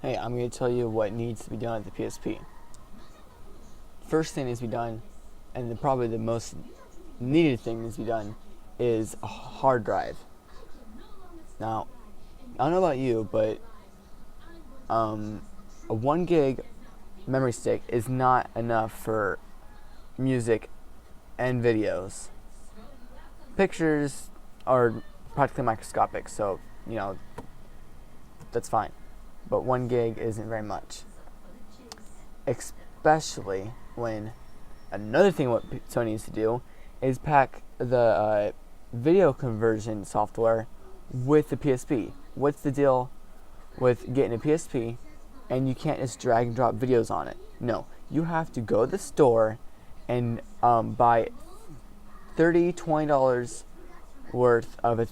Hey, I'm going to tell you what needs to be done at the PSP. First thing needs to be done, and probably the most needed thing needs to be done, is a hard drive. Now, I don't know about you, but a 1 gig memory stick is not enough for music and videos. Pictures are practically microscopic, so, that's fine. But 1 gig isn't very much. Especially when another thing what Sony needs to do is pack the video conversion software with the PSP. What's the deal with getting a PSP and you can't just drag and drop videos on it? No, you have to go to the store and buy $20 worth of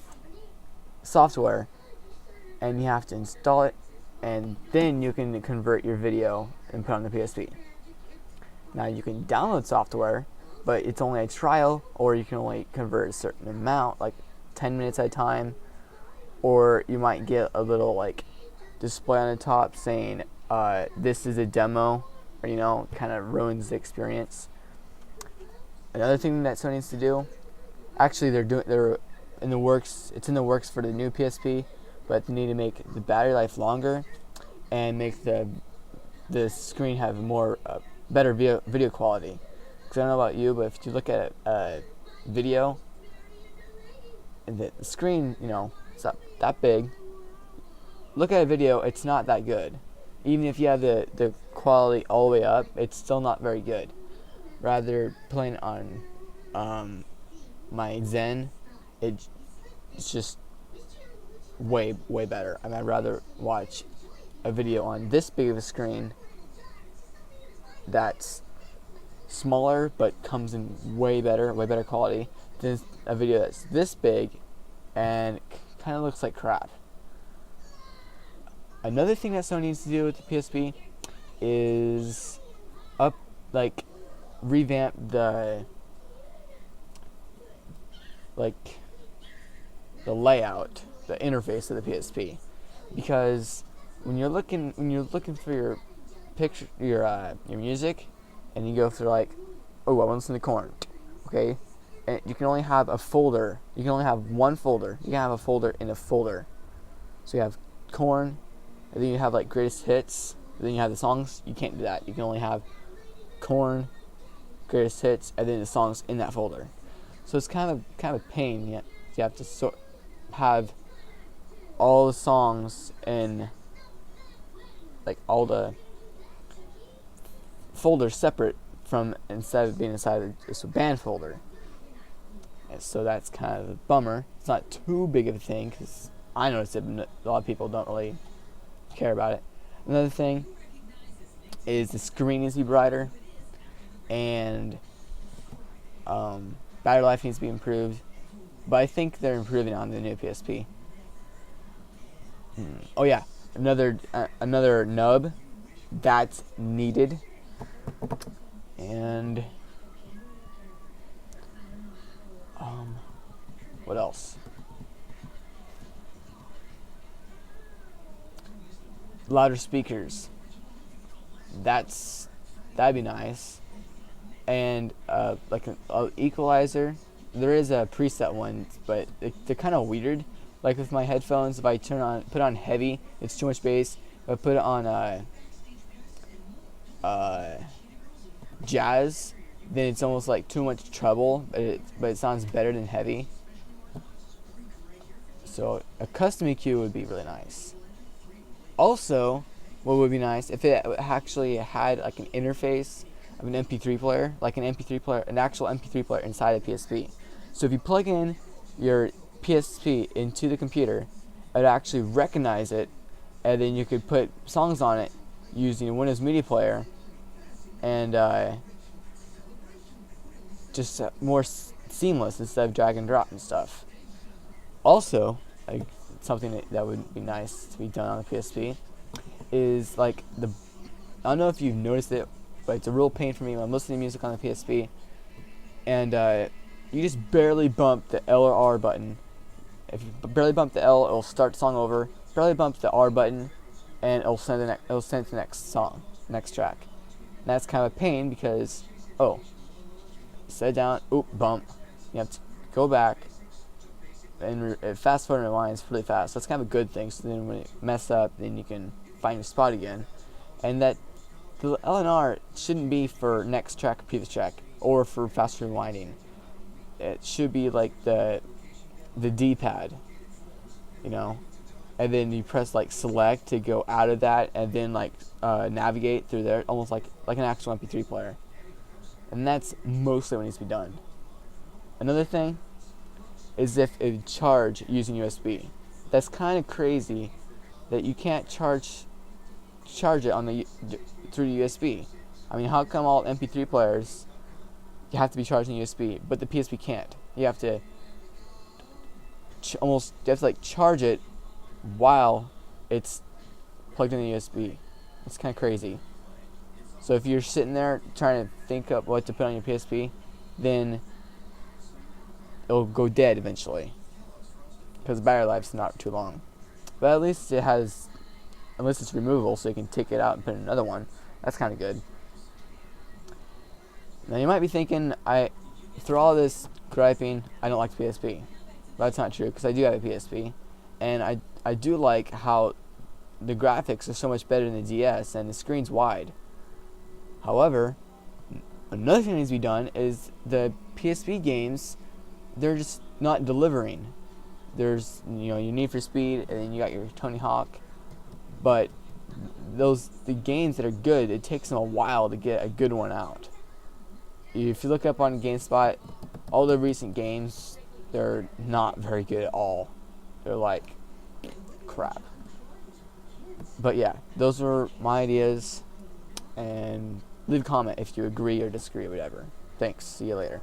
software, and you have to install it, and then you can convert your video and put on the PSP. Now you can download software, but it's only a trial, or you can only convert a certain amount, like 10 minutes at a time, or you might get a little display on the top saying this is a demo, or kind of ruins the experience. Another thing that Sony needs to do, actually they're in the works. It's in the works for the new PSP, but they need to make the battery life longer and make the screen have more better video quality. Because I don't know about you, but if you look at a video, and the screen, it's not that big. Look at a video, it's not that good. Even if you have the quality all the way up, it's still not very good. Rather, playing on my Zen, it's just way better. I'd rather watch a video on this big of a screen that's smaller but comes in way better quality than a video that's this big and kind of looks like crap. Another thing that Sony needs to do with the PSP is revamp the layout, the interface of the PSP, because when you're looking for your picture, your music, and you go through I want to listen to Korn, okay, and you can only have a folder. You can only have one folder. You can have a folder in a folder. So you have Korn, and then you have greatest hits. And then you have the songs. You can't do that. You can only have Korn, greatest hits, and then the songs in that folder. So it's kind of a pain. You have to have all the songs in all the folders separate from, instead of being inside of just a band folder. And so that's kind of a bummer. It's not too big of a thing because I noticed it, but a lot of people don't really care about it. Another thing is the screen needs to be brighter, and battery life needs to be improved. But I think they're improving on the new PSP. Oh yeah, another nub that's needed, and what else? Louder speakers. That'd be nice, and an equalizer. There is a preset one, but they're kind of weird. Like with my headphones, if I put on heavy, it's too much bass. If I put it on jazz, then it's almost like too much treble, but it sounds better than heavy. So a custom EQ would be really nice. Also, what would be nice if it actually had an interface of an MP3 player, an actual MP3 player inside the PSP. So if you plug in your PSP into the computer, it would actually recognize it, and then you could put songs on it using a Windows Media Player, and just more seamless instead of drag and drop and stuff. Also, something that would be nice to be done on the PSP is I don't know if you've noticed it, but it's a real pain for me when I'm listening to music on the PSP, and you just barely bump the L or R button. If you barely bump the L, it'll start the song over. Barely bump the R button, and it'll send it to the next song, next track. And that's kind of a pain because, oh, set it down, oop, bump. You have to go back and fast forward and rewind is really fast. That's kind of a good thing. So then when you mess up, then you can find your spot again. And that the LNR shouldn't be for next track or previous track or for fast rewinding. It should be like the D-pad, you know, and then you press like select to go out of that, and then like navigate through there, almost like an actual MP3 player. And that's mostly what needs to be done. Another thing is if it would charge using USB. That's kind of crazy that you can't charge it on the through USB. I mean, how come all MP3 players you have to be charging USB, but the PSP can't? You have to like charge it while it's plugged in the USB. It's kind of crazy. So if you're sitting there trying to think up what to put on your PSP, then it'll go dead eventually because the battery life's not too long. But at least it's removable, so you can take it out and put in another one. That's kind of good. Now you might be thinking, through all this griping, I don't like the PSP. But that's not true, because I do have a PSP, and I do like how the graphics are so much better than the DS, and the screen's wide. However, another thing that needs to be done is the PSP games, they're just not delivering. There's, your Need for Speed, and then you got your Tony Hawk, but the games that are good, it takes them a while to get a good one out. If you look up on GameSpot, all the recent games, they're not very good at all. They're like crap. But yeah, those were my ideas, and leave a comment if you agree or disagree or whatever. Thanks. See you later.